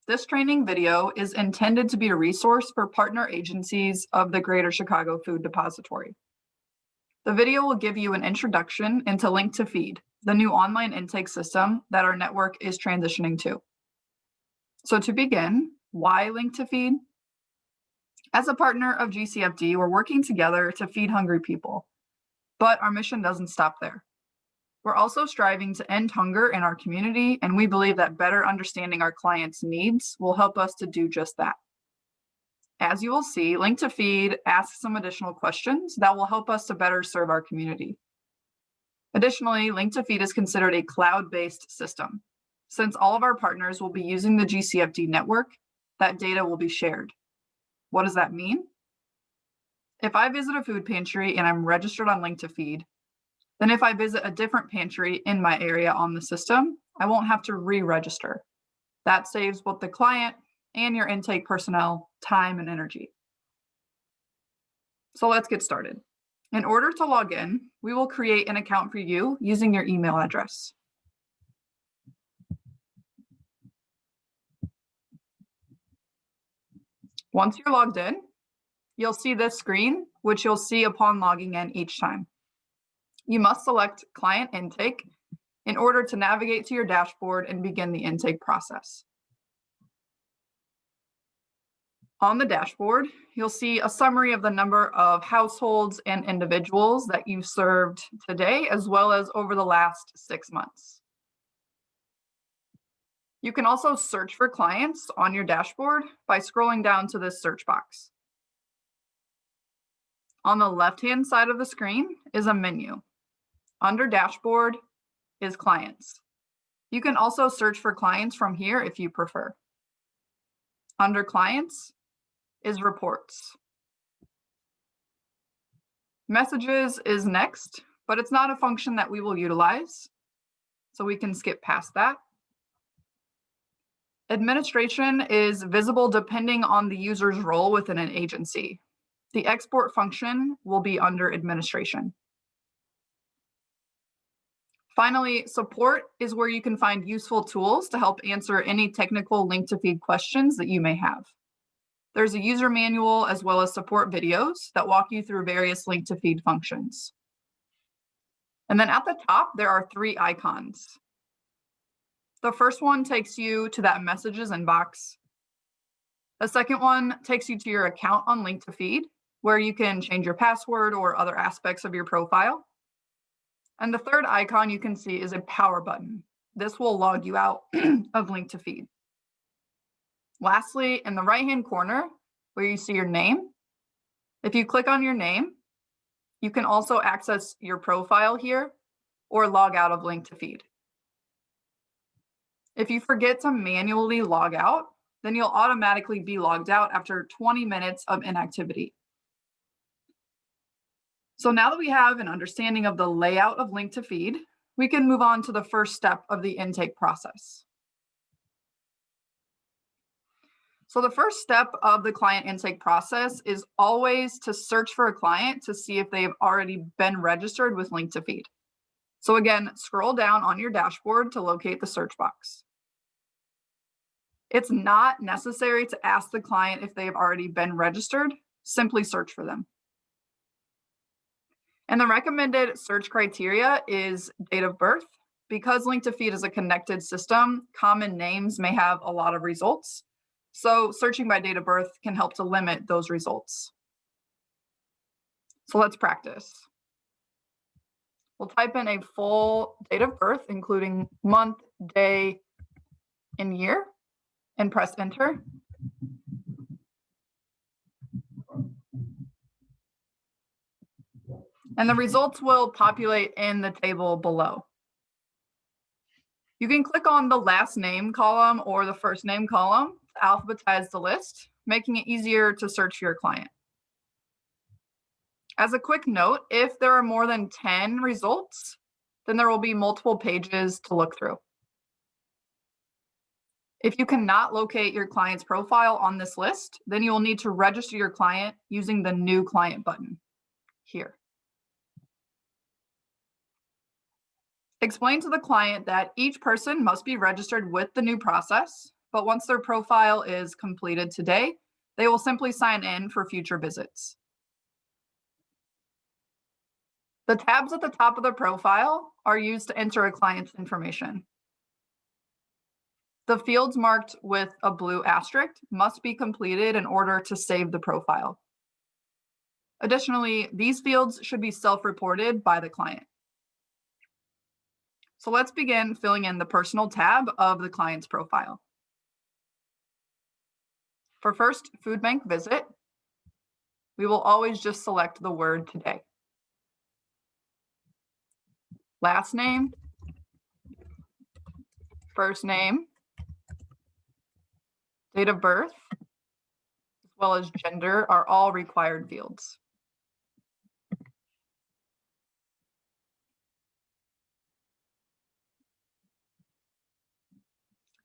This training video is intended to be a resource for partner agencies of the Greater Chicago Food Depository. The video will give you an introduction into Link2Feed, the new online intake system that our network is transitioning to. So to begin, why Link2Feed? As a partner of GCFD, we're working together to feed hungry people, but our mission doesn't stop there. We're also striving to end hunger in our community, and we believe that better understanding our clients' needs will help us to do just that. As you will see, Link2Feed asks some additional questions that will help us to better serve our community. Additionally, Link2Feed is considered a cloud-based system. Since all of our partners will be using the GCFD network, that data will be shared. What does that mean? If I visit a food pantry and I'm registered on Link2Feed, then if I visit a different pantry in my area on the system, I won't have to re-register. That saves both the client and your intake personnel time and energy. So let's get started. In order to log in, we will create an account for you using your email address. Once you're logged in, you'll see this screen, which you'll see upon logging in each time. You must select Client Intake in order to navigate to your dashboard and begin the intake process. On the dashboard, you'll see a summary of the number of households and individuals that you've served today, as well as over the last 6 months. You can also search for clients on your dashboard by scrolling down to this search box. On the left-hand side of the screen is a menu. Under Dashboard is Clients. You can also search for clients from here if you prefer. Under Clients is Reports. Messages is next, but it's not a function that we will utilize, so we can skip past that. Administration is visible depending on the user's role within an agency. The export function will be under Administration. Finally, support is where you can find useful tools to help answer any technical Link2Feed questions that you may have. There's a user manual as well as support videos that walk you through various Link2Feed functions. And then at the top, there are 3 icons. The first one takes you to that messages inbox. The second one takes you to your account on Link2Feed, where you can change your password or other aspects of your profile. And the third icon you can see is a power button. This will log you out of Link2Feed. Lastly, in the right-hand corner where you see your name, if you click on your name, you can also access your profile here or log out of Link2Feed. If you forget to manually log out, then you'll automatically be logged out after 20 minutes of inactivity. So now that we have an understanding of the layout of Link2Feed, we can move on to the first step of the intake process. So the first step of the client intake process is always to search for a client to see if they've already been registered with Link2Feed. So again, scroll down on your dashboard to locate the search box. It's not necessary to ask the client if they've already been registered, simply search for them. And the recommended search criteria is date of birth. Because Link2Feed is a connected system, common names may have a lot of results. So searching by date of birth can help to limit those results. So let's practice. We'll type in a full date of birth, including month, day, and year, and press enter. And the results will populate in the table below. You can click on the last name column or the first name column to alphabetize the list, making it easier to search for your client. As a quick note, if there are more than 10 results, then there will be multiple pages to look through. If you cannot locate your client's profile on this list, then you will need to register your client using the New Client button here. Explain to the client that each person must be registered with the new process but once their profile is completed today, they will simply sign in for future visits. The tabs at the top of the profile are used to enter a client's information. The fields marked with a blue asterisk must be completed in order to save the profile. Additionally, these fields should be self-reported by the client. So let's begin filling in the personal tab of the client's profile. For first food bank visit, we will always just select the word today. Last name, first name, date of birth, as well as gender are all required fields.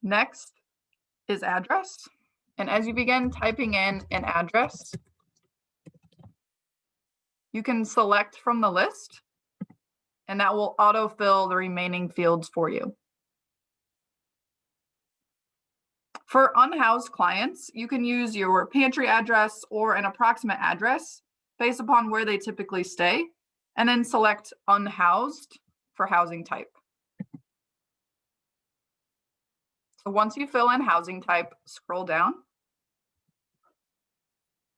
Next is address. And as you begin typing in an address, you can select from the list, and that will autofill the remaining fields for you. For unhoused clients, you can use your pantry address or an approximate address based upon where they typically stay, and then select unhoused for housing type. So once you fill in housing type, scroll down.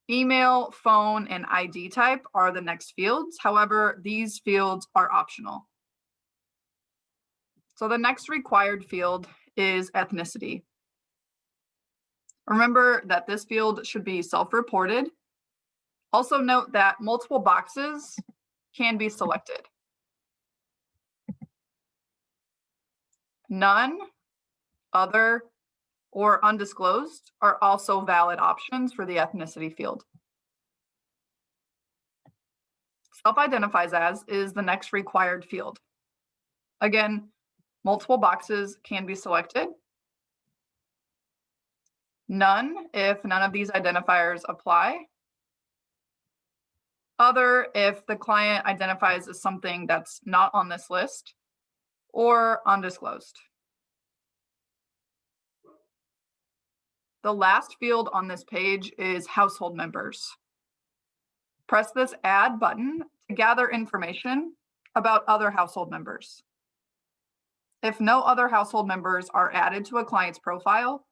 Email, phone, and ID type are the next fields. However, these fields are optional. So the next required field is ethnicity. Remember that this field should be self-reported. Also note that multiple boxes can be selected. None, other, or undisclosed are also valid options for the ethnicity field. Self-identifies as is the next required field. Again, multiple boxes can be selected. None if none of these identifiers apply. Other if the client identifies as something that's not on this list, or undisclosed. The last field on this page is household members. Press this Add button to gather information about other household members. If no other household members are added to a client's profile,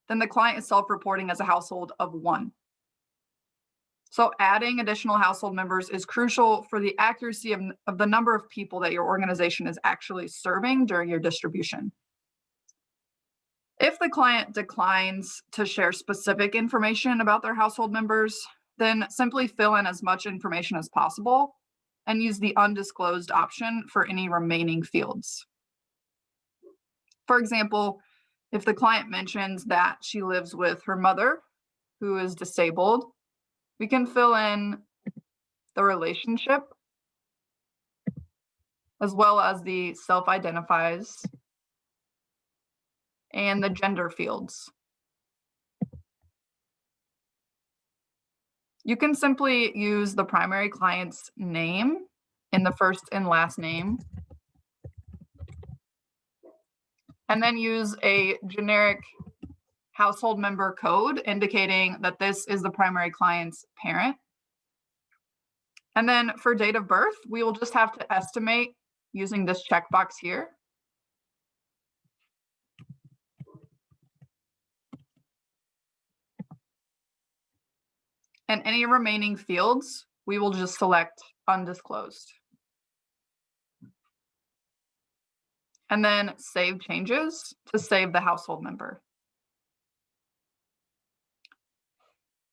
then the client is self-reporting as a household of 1. So adding additional household members is crucial for the accuracy of the number of people that your organization is actually serving during your distribution. If the client declines to share specific information about their household members, then simply fill in as much information as possible and use the undisclosed option for any remaining fields. For example, if the client mentions that she lives with her mother, who is disabled, we can fill in the relationship as well as the self-identifies and the gender fields. You can simply use the primary client's name in the first and last name, and then use a generic household member code indicating that this is the primary client's parent. And then for date of birth, we will just have to estimate using this checkbox here. And any remaining fields, we will just select undisclosed. And then save changes to save the household member.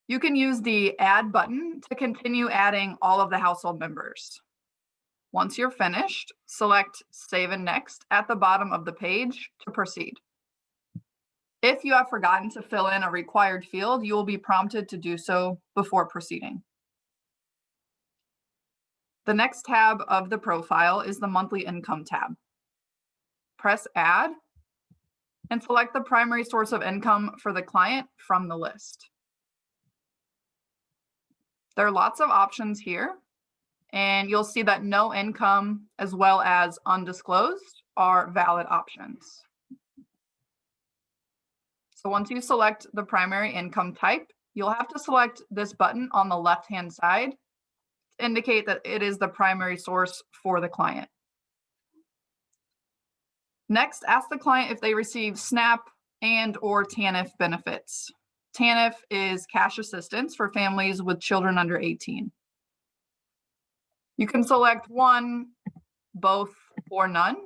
You can use the Add button to continue adding all of the household members. Once you're finished, select Save and Next at the bottom of the page to proceed. If you have forgotten to fill in a required field, you will be prompted to do so before proceeding. The next tab of the profile is the Monthly Income tab. Press Add and select the primary source of income for the client from the list. There are lots of options here, and you'll see that no income as well as undisclosed are valid options. So once you select the primary income type, you'll have to select this button on the left-hand side to indicate that it is the primary source for the client. Next, ask the client if they receive SNAP and/or TANF benefits. TANF is cash assistance for families with children under 18. You can select one, both, or none,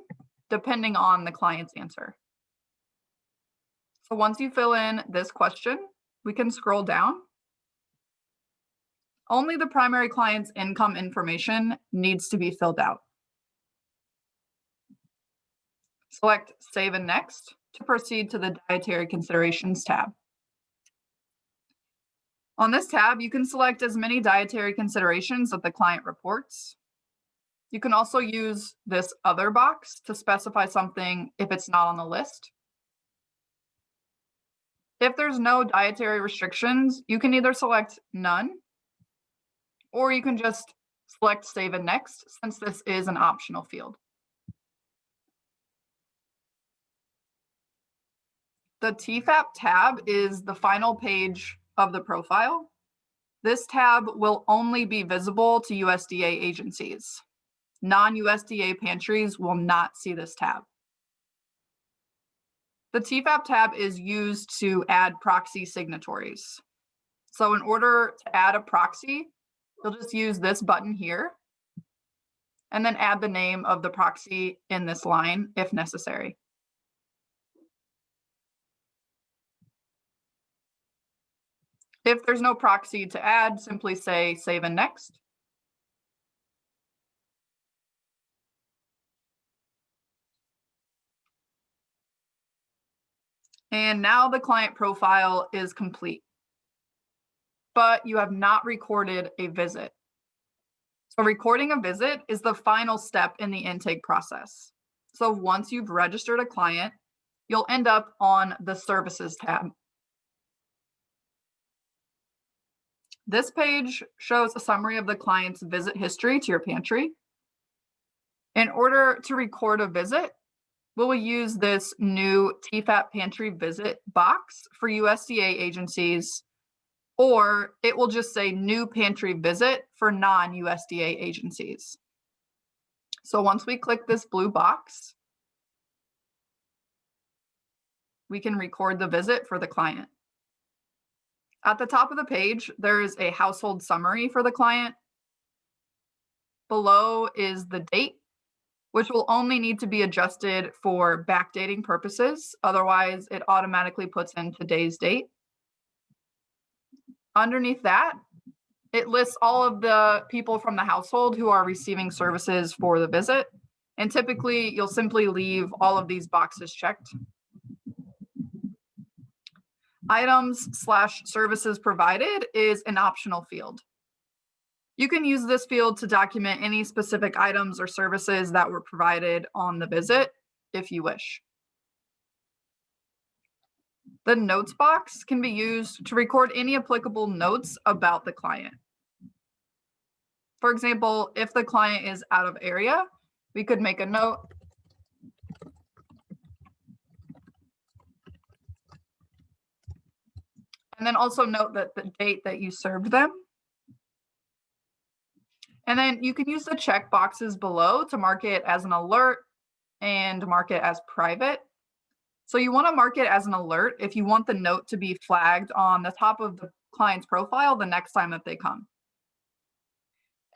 depending on the client's answer. So once you fill in this question, we can scroll down. Only the primary client's income information needs to be filled out. Select Save and Next to proceed to the Dietary Considerations tab. On this tab, you can select as many dietary considerations that the client reports. You can also use this Other box to specify something if it's not on the list. If there's no dietary restrictions, you can either select None, or you can just select Save and Next, since this is an optional field. The TFAP tab is the final page of the profile. This tab will only be visible to USDA agencies. Non-USDA pantries will not see this tab. The TFAP tab is used to add proxy signatories. So in order to add a proxy, you'll just use this button here and then add the name of the proxy in this line if necessary. If there's no proxy to add, simply say Save and Next. And now the client profile is complete, but you have not recorded a visit. So recording a visit is the final step in the intake process. So once you've registered a client, you'll end up on the Services tab. This page shows a summary of the client's visit history to your pantry. In order to record a visit, we'll use this new TFAP Pantry Visit box for USDA agencies, or it will just say New Pantry Visit for non-USDA agencies. So once we click this blue box, we can record the visit for the client. At the top of the page, there is a household summary for the client. Below is the date, which will only need to be adjusted for backdating purposes. Otherwise, it automatically puts in today's date. Underneath that, it lists all of the people from the household who are receiving services for the visit. And typically, you'll simply leave all of these boxes checked. Items/services provided is an optional field. You can use this field to document any specific items or services that were provided on the visit if you wish. The notes box can be used to record any applicable notes about the client. For example, if the client is out of area, we could make a note and then also note that the date that you served them. And then you can use the check boxes below to mark it as an alert and mark it as private. So you want to mark it as an alert if you want the note to be flagged on the top of the client's profile the next time that they come.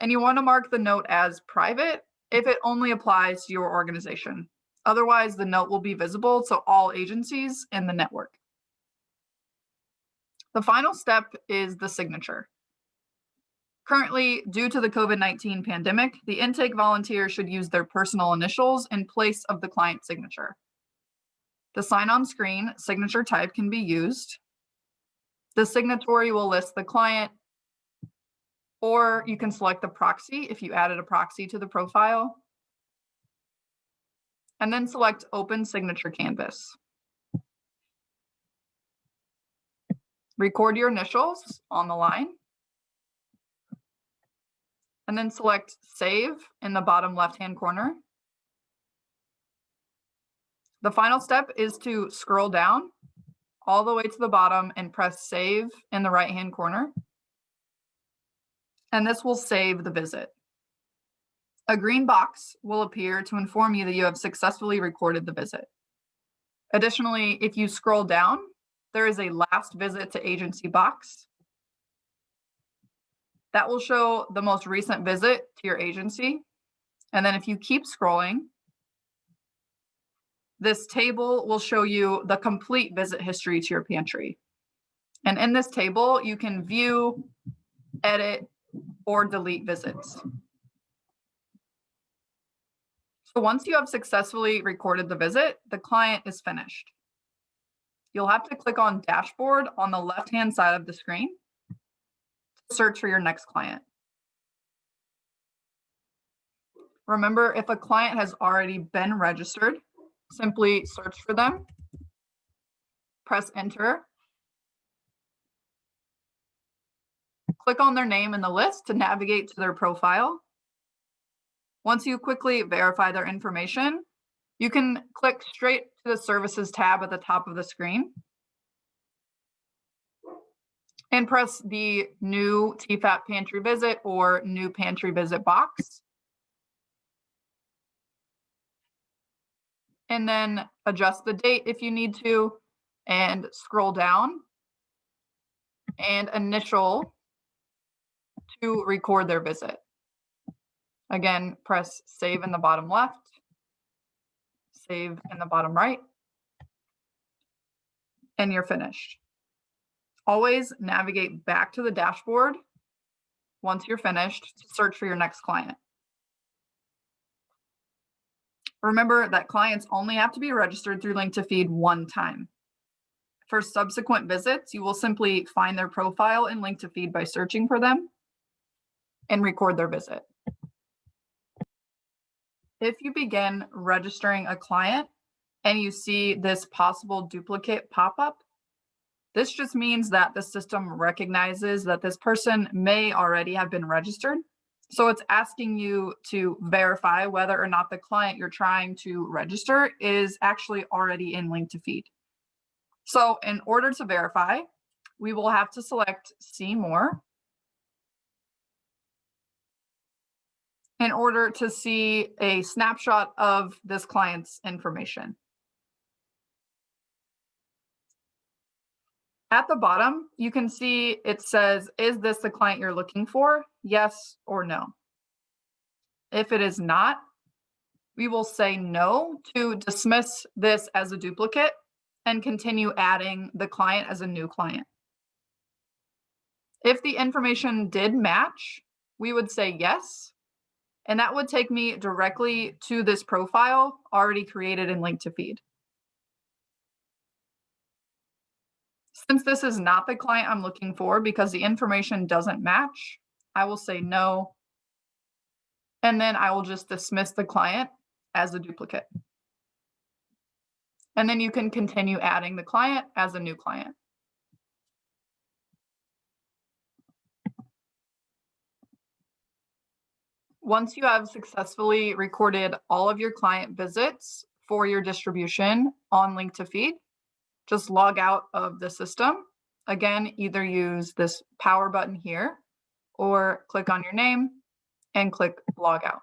And you want to mark the note as private if it only applies to your organization. Otherwise, the note will be visible to all agencies in the network. The final step is the signature. Currently, due to the COVID-19 pandemic, the intake volunteer should use their personal initials in place of the client signature. The sign-on screen signature type can be used. The signatory will list the client, or you can select the proxy if you added a proxy to the profile, and then select Open Signature Canvas. Record your initials on the line, and then select Save in the bottom left-hand corner. The final step is to scroll down all the way to the bottom and press save in the right-hand corner. And this will save the visit. A green box will appear to inform you that you have successfully recorded the visit. Additionally, if you scroll down, there is a last visit to agency box. That will show the most recent visit to your agency. And then if you keep scrolling, this table will show you the complete visit history to your pantry. And in this table, you can view, edit, or delete visits. So once you have successfully recorded the visit, the client is finished. You'll have to click on Dashboard on the left-hand side of the screen to search for your next client. Remember, if a client has already been registered, simply search for them, press Enter, click on their name in the list to navigate to their profile. Once you quickly verify their information, you can click straight to the Services tab at the top of the screen and press the New TFAP Pantry Visit or New Pantry Visit box. And then adjust the date if you need to, and scroll down and initial to record their visit. Again, press save in the bottom left, save in the bottom right, and you're finished. Always navigate back to the dashboard once you're finished to search for your next client. Remember that clients only have to be registered through Link2Feed one time. For subsequent visits, you will simply find their profile in Link2Feed by searching for them and record their visit. If you begin registering a client and you see this possible duplicate pop-up, this just means that the system recognizes that this person may already have been registered. So it's asking you to verify whether or not the client you're trying to register is actually already in Link2Feed. So in order to verify, we will have to select See More in order to see a snapshot of this client's information. At the bottom, you can see it says, is this the client you're looking for? Yes or no. If it is not, we will say no to dismiss this as a duplicate and continue adding the client as a new client. If the information did match, we would say yes, and that would take me directly to this profile already created in Link2Feed. Since this is not the client I'm looking for because the information doesn't match, I will say no, and then I will just dismiss the client as a duplicate. And then you can continue adding the client as a new client. Once you have successfully recorded all of your client visits for your distribution on Link2Feed, just log out of the system. Again, either use this power button here or click on your name and click log out.